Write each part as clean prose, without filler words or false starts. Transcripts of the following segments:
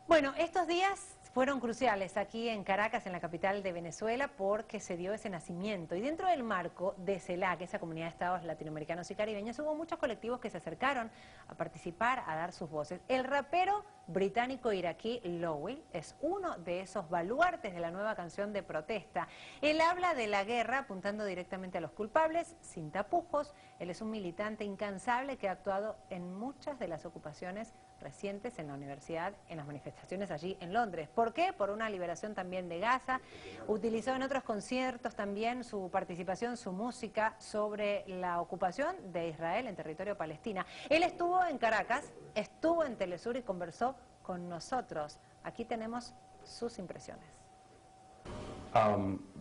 Bueno, estos días fueron cruciales aquí en Caracas, en la capital de Venezuela, porque se dio ese nacimiento. Y dentro del marco de CELAC, esa comunidad de estados latinoamericanos y caribeños, hubo muchos colectivos que se acercaron a participar, a dar sus voces. El rapero británico-iraquí Lowkey es uno de esos baluartes de la nueva canción de protesta. Él habla de la guerra apuntando directamente a los culpables, sin tapujos. Él es un militante incansable que ha actuado en muchas de las ocupaciones recientes en la universidad, en las manifestaciones allí en Londres. ¿Por qué? Por una liberación también de Gaza. Utilizó en otros conciertos también su participación, su música sobre la ocupación de Israel en territorio palestina. Él estuvo en Caracas, estuvo en Telesur y conversó con nosotros. Aquí tenemos sus impresiones.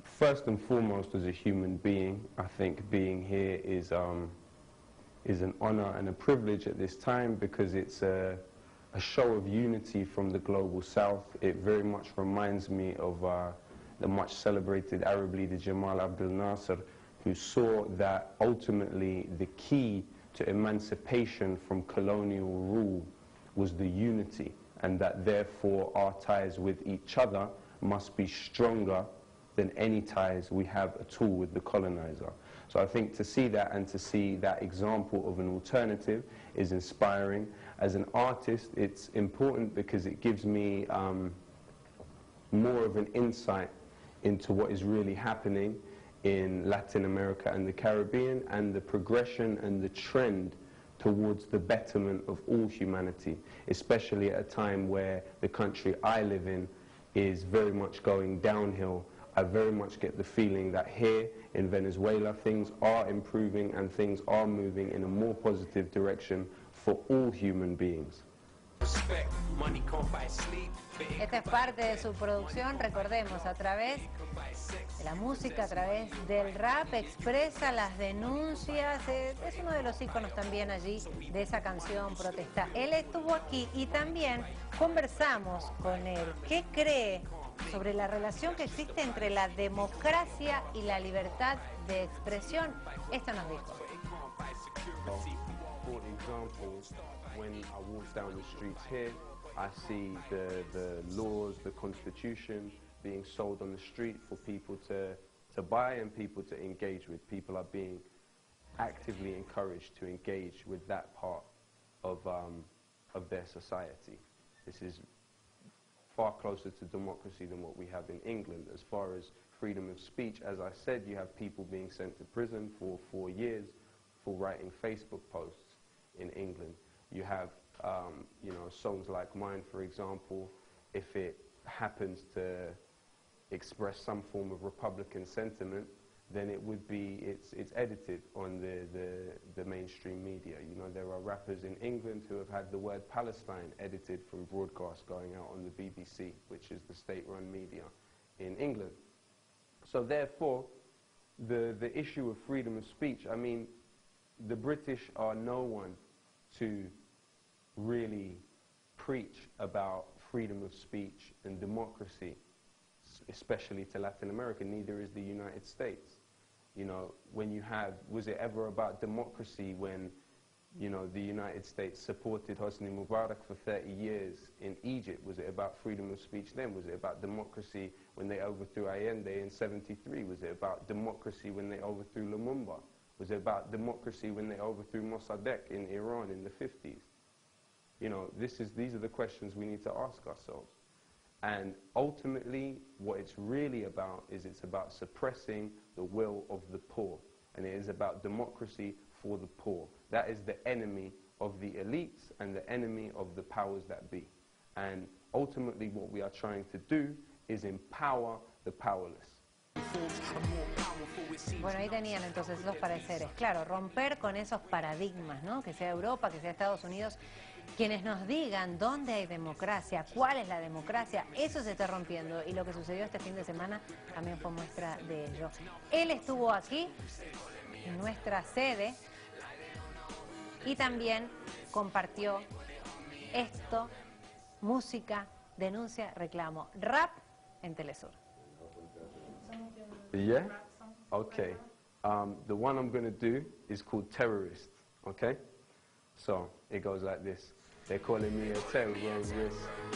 First and foremost, as a human being, I think being here is an honor and a privilege at this time because it's a show of unity from the global south. It very much reminds me of the much celebrated Arab leader Jamal Abdel Nasser, who saw that ultimately the key to emancipation from colonial rule was the unity, and that therefore our ties with each other must be stronger than any ties we have at all with the colonizer. So I think to see that and to see that example of an alternative is inspiring. As an artist, it's important because it gives me more of an insight into what is really happening in Latin America and the Caribbean, and the progression and the trend towards the betterment of all humanity, especially at a time where the country I live in is very much going downhill. I very much get the feeling that here in Venezuela things are improving and things are moving in a more positive direction for all human beings. Esta es parte de su producción, recordemos, a través de la música, a través del rap, expresa las denuncias, es uno de los íconos también allí de esa canción protesta. Él estuvo aquí y también conversamos con él. ¿Qué cree sobre la relación que existe entre la democracia y la libertad de expresión? Esto nos dijo. For example, when I walk down the streets here, I see the laws, the constitution being sold on the street for people to buy and people to engage with. People are being actively encouraged to engage with that part of their society. This is far closer to democracy than what we have in England. As far as freedom of speech, as I said, you have people being sent to prison for 4 years for writing Facebook posts in England. You have, you know, songs like mine, for example, if it happens to express some form of Republican sentiment, then it would be, it's edited on the mainstream media. You know, there are rappers in England who have had the word Palestine edited from broadcasts going out on the BBC, which is the state-run media in England. So therefore, the issue of freedom of speech, I mean, the British are no one to really preach about freedom of speech and democracy, especially to Latin America. Neither is the United States. You know, when you have, was it ever about democracy when, you know, the United States supported Hosni Mubarak for 30 years in Egypt? Was it about freedom of speech then? Was it about democracy when they overthrew Allende in '73? Was it about democracy when they overthrew Lumumba? Was it about democracy when they overthrew Mossadegh in Iran in the 50s? You know, these are the questions we need to ask ourselves. And ultimately, what it's really about is it's about suppressing the will of the poor. And it is about democracy for the poor. That is the enemy of the elites and the enemy of the powers that be. And ultimately, what we are trying to do is empower the powerless. Bueno, ahí tenían entonces esos pareceres. Claro, romper con esos paradigmas, ¿no? Que sea Europa, que sea Estados Unidos, quienes nos digan dónde hay democracia, cuál es la democracia, eso se está rompiendo. Y lo que sucedió este fin de semana también fue muestra de ello. Él estuvo aquí, en nuestra sede, y también compartió esto, música, denuncia, reclamo, rap en Telesur. Yeah? Okay. The one I'm going to do is called Terrorist, okay? So, it goes like this. They're calling me a terrorist.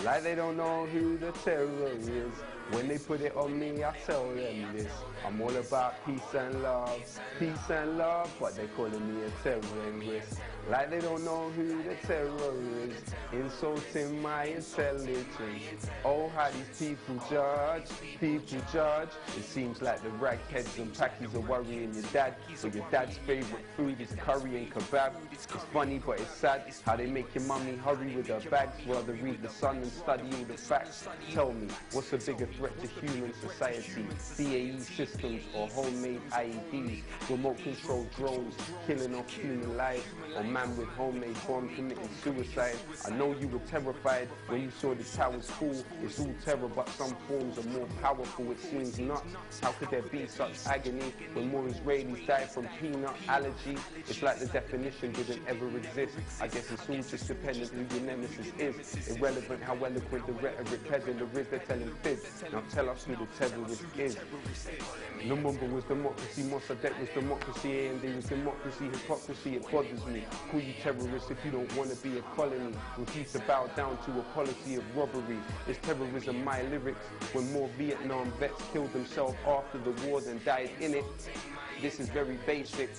Like they don't know who the terror is. When they put it on me, I tell them this. I'm all about peace and love, but they're calling me a terrorist. Like they don't know who the terror is, insulting my intelligence. Oh, how these people judge. It seems like the ragheads and packies are worrying your dad, so your dad's favorite food is curry and kebab. It's funny but it's sad how they make your mummy hurry with her bags while they read the Sun and study all the facts. Tell me, what's a bigger threat to human society? BAE systems or homemade IEDs? Remote control drones killing off human lives? Or man with homemade bomb committing suicide? I know you were terrified when you saw the towers fall. It's all terror, but some forms are more powerful. It seems nuts. How could there be such agony when more Israelis die from peanut allergy? It's like the definition didn't ever exist. I guess it's all just dependent who your nemesis is. Irrelevant how eloquent the rhetoric peddler is, they're telling fibs. Now tell us who the terrorist is. Lumumba was democracy, Mossadegh was democracy, AMD was democracy, hypocrisy, it bothers me. Call you terrorists if you don't want to be a colony. Refuse to bow down to a policy of robbery. Is terrorism my lyrics? When more Vietnam vets killed themselves after the war than died in it. This is very basic.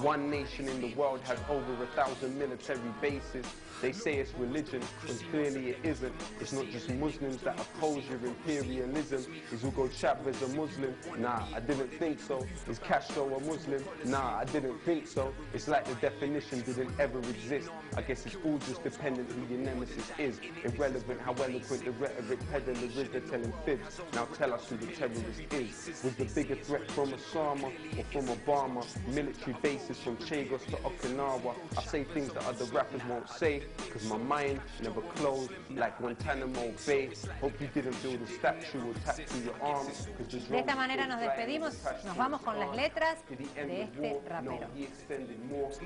One nation in the world has over 1,000 military bases. They say it's religion, when clearly it isn't. It's not just Muslims that oppose your imperialism. Is Hugo Chavez a Muslim? Nah, I didn't think so. Is Castro a Muslim? Nah, I didn't think so. It's like the definition didn't ever exist. I guess it's all just dependent who your nemesis is. Irrelevant how eloquent the rhetoric peddler is, they're telling fibs. Now tell us who the terrorist is. Was the bigger threat from Osama or from Obama? Military bases from Chagos to Okinawa. I say things that other rappers won't say, cause my mind never closed like Guantanamo Bay. Hope you didn't build a statue or tattoo your arms. De esta manera nos despedimos, nos vamos con las letras de este rapero.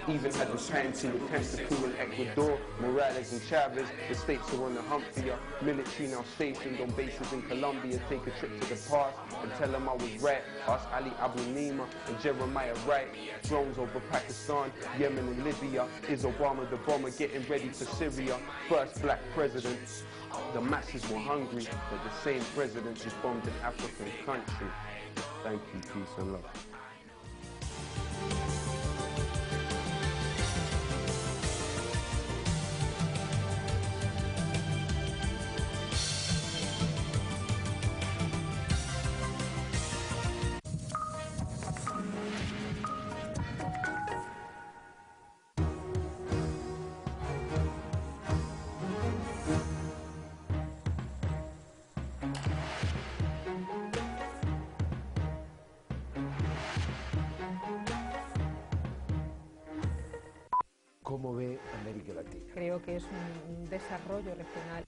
Even had the time to attempt to coup in Ecuador. Morales and Chavez, the states are on the hump for ya. Military now stationed on bases in Colombia. Take a trip to the past and tell them I was right. Ask Ali Abu Nima and Jeremiah Wright. Drones over Pakistan, Yemen and Libya. Is Obama the bomber getting ready for Syria? First black president. The masses were hungry, but the same president just bombed an African country. Thank you, peace and love. ¿Cómo ve América Latina? Creo que es un desarrollo regional.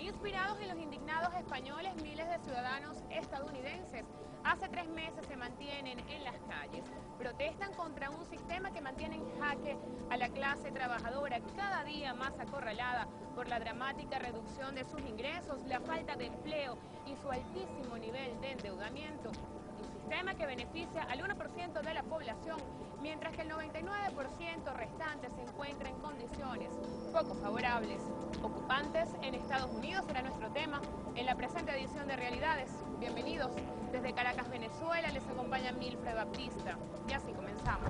Inspirados en los indignados españoles, miles de ciudadanos estadounidenses hace 3 meses se mantienen en las calles. Protestan contra un sistema que mantiene en jaque a la clase trabajadora, cada día más acorralada por la dramática reducción de sus ingresos, la falta de empleo y su altísimo nivel de endeudamiento. Un sistema que beneficia al 1% de la población, mientras que el 99% restante se encuentra en condiciones poco favorables. Ocupantes en Estados Unidos será nuestro tema en la presente edición de Realidades. Bienvenidos. Desde Caracas, Venezuela, les acompaña Milfred Baptista. Y así comenzamos.